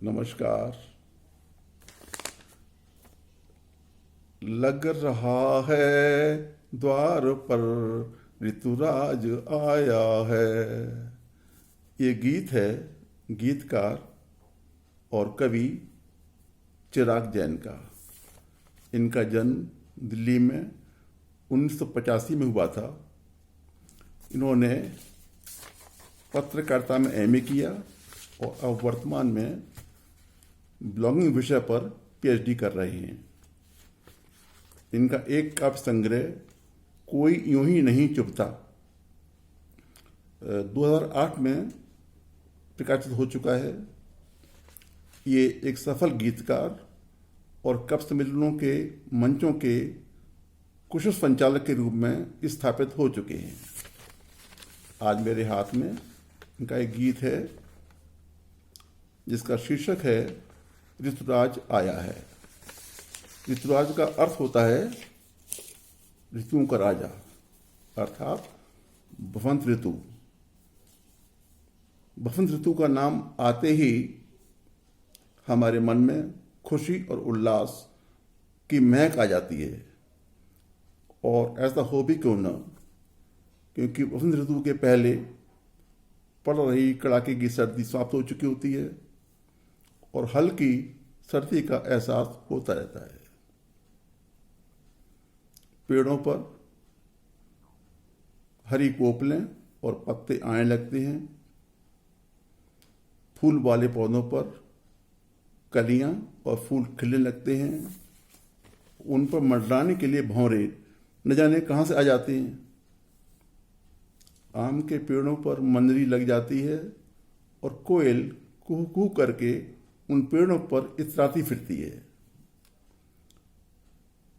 नमस्कार। लग रहा है द्वार पर ऋतुराज आया है। ये गीत है गीतकार और कवि चिराग जैन का। इनका जन्म दिल्ली में 1985 में हुआ था। इन्होंने पत्रकारिता में एमए किया और अब वर्तमान में ब्लॉगिंग विषय पर पीएचडी कर रहे हैं। इनका एक काव्य संग्रह कोई यूं ही नहीं चुभता 2008 में प्रकाशित हो चुका है। ये एक सफल गीतकार और कवि सम्मेलनों के मंचों के कुशल संचालक के रूप में स्थापित हो चुके हैं। आज मेरे हाथ में इनका एक गीत है जिसका शीर्षक है ऋतुराज आया है। ऋतुराज का अर्थ होता है ऋतुओं का राजा, अर्थात बसंत ऋतु। बसंत ऋतु का नाम आते ही हमारे मन में खुशी और उल्लास की महक आ जाती है। और ऐसा हो भी क्यों न, क्योंकि बसंत ऋतु के पहले पड़ रही कड़ाके की सर्दी समाप्त हो चुकी होती है और हल्की सर्दी का एहसास होता रहता है। पेड़ों पर हरी कोपलें और पत्ते आने लगते हैं। फूल वाले पौधों पर कलियां और फूल खिलने लगते हैं। उन पर मंडराने के लिए भौरे न जाने कहां से आ जाते हैं। आम के पेड़ों पर मंजरी लग जाती है और कोयल कुहू कुहू करके उन पेड़ों पर इतराती फिरती है।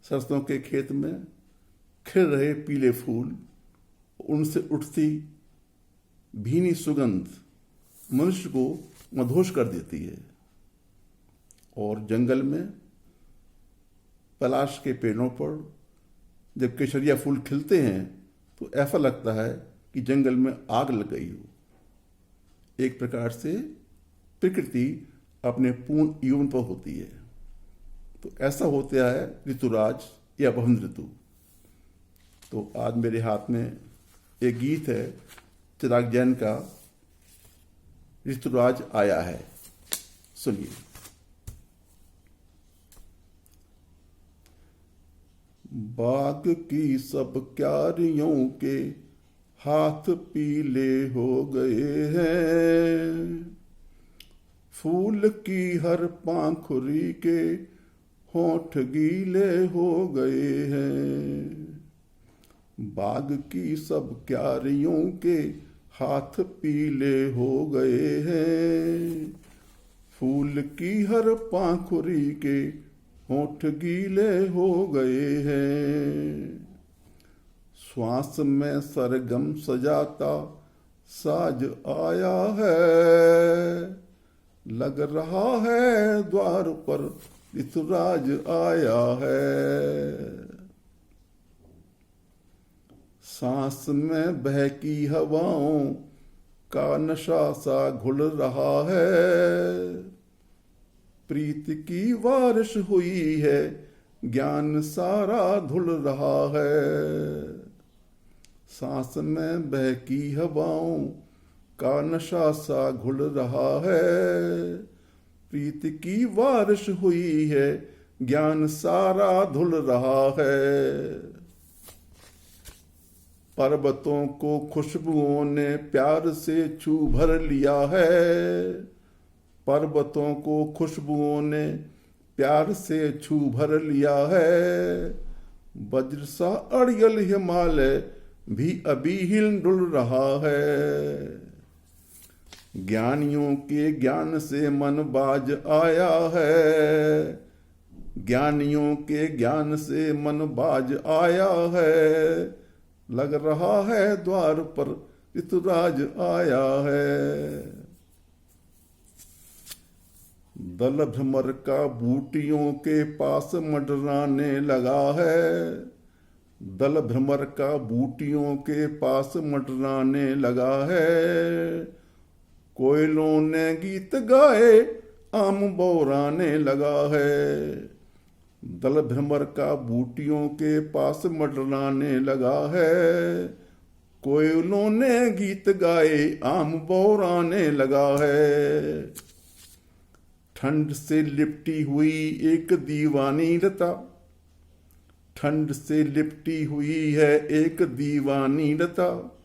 सरसों के खेत में खिल रहे पीले फूल, उनसे उठती भीनी सुगंध मनुष्य को मदहोश कर देती है। और जंगल में पलाश के पेड़ों पर जब केसरिया फूल खिलते हैं तो ऐसा लगता है कि जंगल में आग लग गई हो। एक प्रकार से प्रकृति अपने पूर्ण यौवन पर होती है। तो ऐसा होता है ऋतुराज या बसंत ऋतु। तो आज मेरे हाथ में एक गीत है चिराग जैन का, ऋतुराज आया है। सुनिए। बाग की सब क्यारियों के हाथ पीले हो गए हैं। फूल की हर पाखुरी के होंठ गीले हो गए हैं। बाग की सब क्यारियों के हाथ पीले हो गए हैं। फूल की हर पाखुरी के होंठ गीले हो गए हैं। श्वास में सरगम सजाता साज आया है। लग रहा है द्वार पर ऋतुराज आया है। सांस में बहकी हवाओं का नशा सा घुल रहा है। प्रीति की बारिश हुई है, ज्ञान सारा धुल रहा है। सांस में बहकी हवाओं का नशा सा घुल रहा है। प्रीति की बारिश हुई है, ज्ञान सारा धुल रहा है। पर्वतों को खुशबुओं ने प्यार से छू भर लिया है। पर्वतों को खुशबुओं ने प्यार से छू भर लिया है। वज्र सा अड़ियल हिमालय भी अभी हिल डुल रहा है। ज्ञानियों के ज्ञान से मन बाज आया है। ज्ञानियों के ज्ञान से मन बाज आया है। लग रहा है द्वार पर ऋतुराज आया है। दल भ्रमर का बूटियों के पास मंडराने लगा है। दल भ्रमर का बूटियों के पास मंडराने लगा है। कोयलों ने गीत गाए आम बौराने लगा है। दल भ्रमर का बूटियों के पास मंडराने लगा है। कोयलों ने गीत गाए आम बौराने लगा है। ठंड से लिपटी हुई एक दीवानी लता, ठंड से लिपटी हुई है एक दीवानी लता,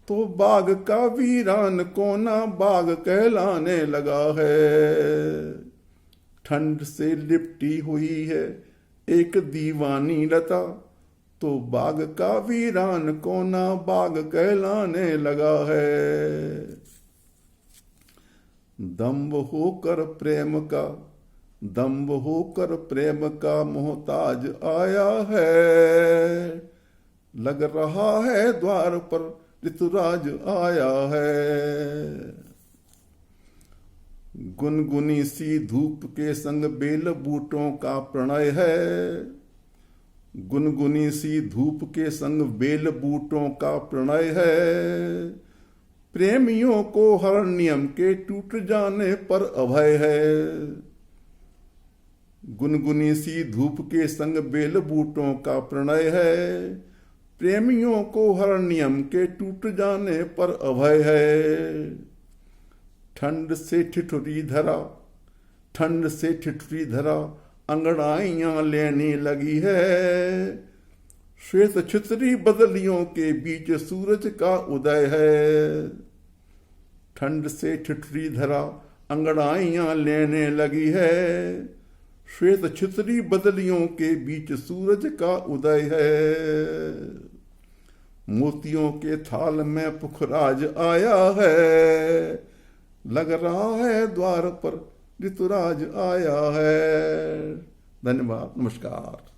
तो बाग का वीरान कोना बाग कहलाने लगा है। ठंड से लिपटी हुई है एक दीवानी लता, तो बाग का वीरान कोना बाग कहलाने लगा है। दम्भ होकर प्रेम का, दम्भ होकर प्रेम का मोहताज आया है। लग रहा है द्वार पर ऋतुराज आया है। गुनगुनी सी धूप के संग बेल बूटों का प्रणय है। गुनगुनी सी धूप के संग बेल बूटों का प्रणय है। प्रेमियों को हर नियम के टूट जाने पर अभय है। गुनगुनी सी धूप के संग बेल बूटों का प्रणय है। प्रेमियों को हर नियम के टूट जाने पर अभय है। ठंड से ठिठुरी धरा, ठंड से ठिठुरी धरा अंगड़ाइयां लेने लगी है। श्वेत छितरी बदलियों के बीच सूरज का उदय है। ठंड से ठिठुरी धरा अंगड़ाइयां लेने लगी है। श्वेत छितरी बदलियों के बीच सूरज का उदय है। मोतियों के थाल में पुखराज आया है। लग रहा है द्वार पर ऋतुराज आया है। धन्यवाद, नमस्कार।